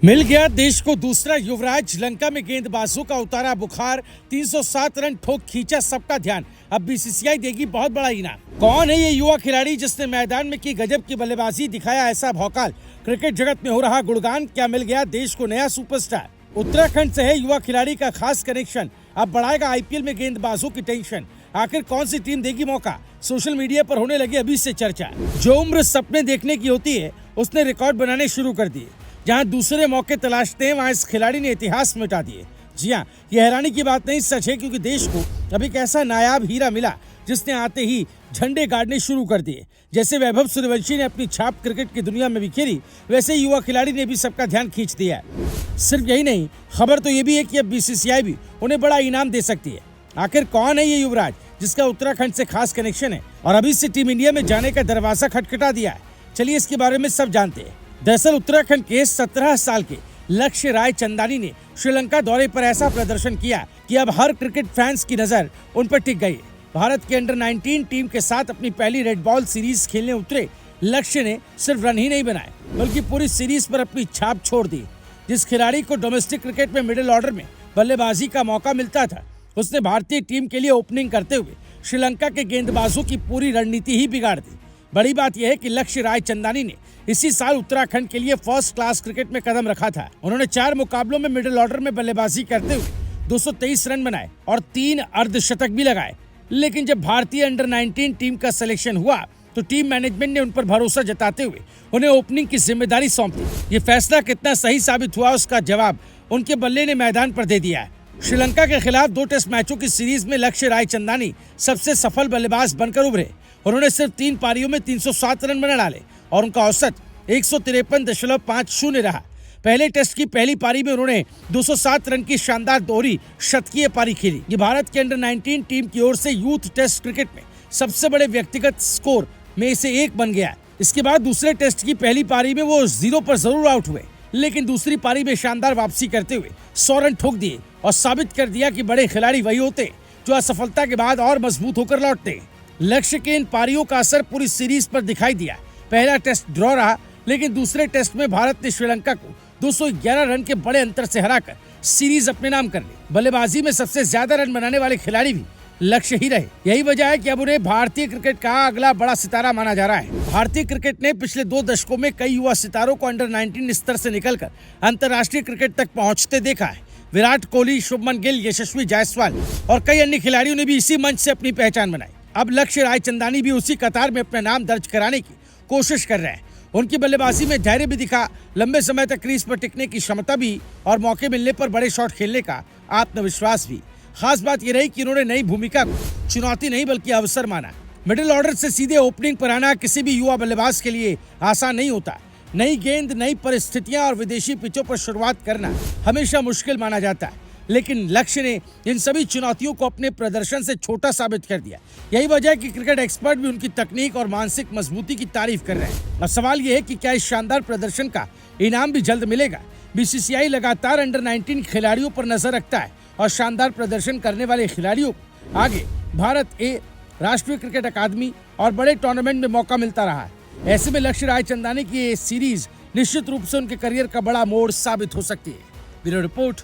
मिल गया देश को दूसरा युवराज। लंका में गेंदबाजों का उतारा बुखार, 307 रन ठोक खींचा सबका ध्यान। अब बीसीसीआई देगी बहुत बड़ा इनाम। कौन है ये युवा खिलाड़ी जिसने मैदान में की गजब की बल्लेबाजी, दिखाया ऐसा भौकाल? क्रिकेट जगत में हो रहा गुणगान, क्या मिल गया देश को नया सुपरस्टार? उत्तराखंड से है युवा खिलाड़ी का खास कनेक्शन, अब बढ़ाएगा आईपीएल में गेंदबाजों की टेंशन। आखिर कौन सी टीम देगी मौका? सोशल मीडिया पर होने लगी अभी से चर्चा। जो उम्र सपने देखने की होती है उसने रिकॉर्ड बनाने शुरू कर दिए। जहां दूसरे मौके तलाशते हैं वहां इस खिलाड़ी ने इतिहास मिटा दिए। जी हां, यह हैरानी की बात नहीं, सच है, क्योंकि देश को अब एक ऐसा नायाब हीरा मिला जिसने आते ही झंडे गाड़ने शुरू कर दिए। जैसे वैभव सूर्यवंशी ने अपनी छाप क्रिकेट की दुनिया में बिखेरी, वैसे ही युवा खिलाड़ी ने भी सबका ध्यान खींच दिया है। सिर्फ यही नहीं, खबर तो ये भी है कि अब बीसीसीआई भी उन्हें बड़ा इनाम दे सकती है। आखिर कौन है ये युवराज जिसका उत्तराखंड से खास कनेक्शन है और अभी से टीम इंडिया में जाने का दरवाजा खटखटा दिया है? चलिए इसके बारे में सब जानते हैं। दरअसल उत्तराखंड के 17 साल के लक्ष्य राय चंदानी ने श्रीलंका दौरे पर ऐसा प्रदर्शन किया कि अब हर क्रिकेट फैंस की नजर उन पर टिक गई। भारत के अंडर 19 टीम के साथ अपनी पहली रेड बॉल सीरीज खेलने उतरे लक्ष्य ने सिर्फ रन ही नहीं बनाए बल्कि पूरी सीरीज पर अपनी छाप छोड़ दी। जिस खिलाड़ी को डोमेस्टिक क्रिकेट में मिडिल ऑर्डर में बल्लेबाजी का मौका मिलता था, उसने भारतीय टीम के लिए ओपनिंग करते हुए श्रीलंका के गेंदबाजों की पूरी रणनीति ही बिगाड़ दी। बड़ी बात यह है कि लक्ष्य राय चंदानी ने इसी साल उत्तराखंड के लिए फर्स्ट क्लास क्रिकेट में कदम रखा था। उन्होंने 4 मुकाबलों में मिडिल ऑर्डर में बल्लेबाजी करते हुए 223 रन बनाए और 3 अर्धशतक भी लगाए। लेकिन जब भारतीय अंडर 19 टीम का सिलेक्शन हुआ तो टीम मैनेजमेंट ने उन पर भरोसा जताते हुए उन्हें ओपनिंग की जिम्मेदारी सौंप दी। ये फैसला कितना सही साबित हुआ, उसका जवाब उनके बल्ले ने मैदान पर दे दिया है। श्रीलंका के खिलाफ 2 टेस्ट मैचों की सीरीज में लक्ष्य राय चंदानी सबसे सफल बल्लेबाज बनकर उभरे। उन्होंने सिर्फ 3 पारियों में 307 रन बना डाले और उनका औसत 153.50 रहा। पहले टेस्ट की पहली पारी में उन्होंने 207 रन की शानदार दोहरी शतकीय पारी खेली। ये भारत के अंडर 19 टीम की ओर से यूथ टेस्ट क्रिकेट में सबसे बड़े व्यक्तिगत स्कोर में से एक बन गया। इसके बाद दूसरे टेस्ट की पहली पारी में वो 0 पर जरूर आउट हुए, लेकिन दूसरी पारी में शानदार वापसी करते हुए 100 रन ठोक दिए और साबित कर दिया कि बड़े खिलाड़ी वही होते जो असफलता के बाद और मजबूत होकर लौटते। लक्ष्य के इन पारियों का असर पूरी सीरीज पर दिखाई दिया। पहला टेस्ट ड्रॉ रहा, लेकिन दूसरे टेस्ट में भारत ने श्रीलंका को 211 रन के बड़े अंतर से हराकर सीरीज अपने नाम कर ली। बल्लेबाजी में सबसे ज्यादा रन बनाने वाले खिलाड़ी भी लक्ष्य ही रहे। यही वजह है कि अब उन्हें भारतीय क्रिकेट का अगला बड़ा सितारा माना जा रहा है। भारतीय क्रिकेट ने पिछले 2 दशकों में कई युवा सितारों को अंडर 19 स्तर से निकलकर अंतर्राष्ट्रीय क्रिकेट तक पहुंचते देखा है। विराट कोहली, शुभमन गिल, यशस्वी जायसवाल और कई अन्य खिलाड़ियों ने भी इसी मंच से अपनी पहचान बनाई। अब लक्ष्य राय चंदानी भी उसी कतार में अपना नाम दर्ज कराने की कोशिश कर रहे हैं। उनकी बल्लेबाजी में धैर्य भी दिखा, लंबे समय तक क्रीज पर टिकने की क्षमता भी और मौके मिलने पर बड़े शॉट खेलने का आत्मविश्वास भी। खास बात यह रही कि उन्होंने नई भूमिका को चुनौती नहीं बल्कि अवसर माना। मिडिल ऑर्डर से सीधे ओपनिंग पर आना किसी भी युवा बल्लेबाज के लिए आसान नहीं होता। नई गेंद, नई परिस्थितियां और विदेशी पिचों पर शुरुआत करना हमेशा मुश्किल माना जाता है, लेकिन लक्ष्य ने इन सभी चुनौतियों को अपने प्रदर्शन से छोटा साबित कर दिया। यही वजह है कि क्रिकेट एक्सपर्ट भी उनकी तकनीक और मानसिक मजबूती की तारीफ कर रहे हैं। अब सवाल यह है कि क्या इस शानदार प्रदर्शन का इनाम भी जल्द मिलेगा? बीसीसीआई लगातार अंडर 19 खिलाड़ियों पर नजर रखता है और शानदार प्रदर्शन करने वाले खिलाड़ियों को आगे भारत ए, राष्ट्रीय क्रिकेट अकादमी और बड़े टूर्नामेंट में मौका मिलता रहा है। ऐसे में लक्ष्य राय चंदानी की ये सीरीज निश्चित रूप से उनके करियर का बड़ा मोड़ साबित हो सकती है। Bureau report,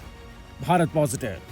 Bharat positive.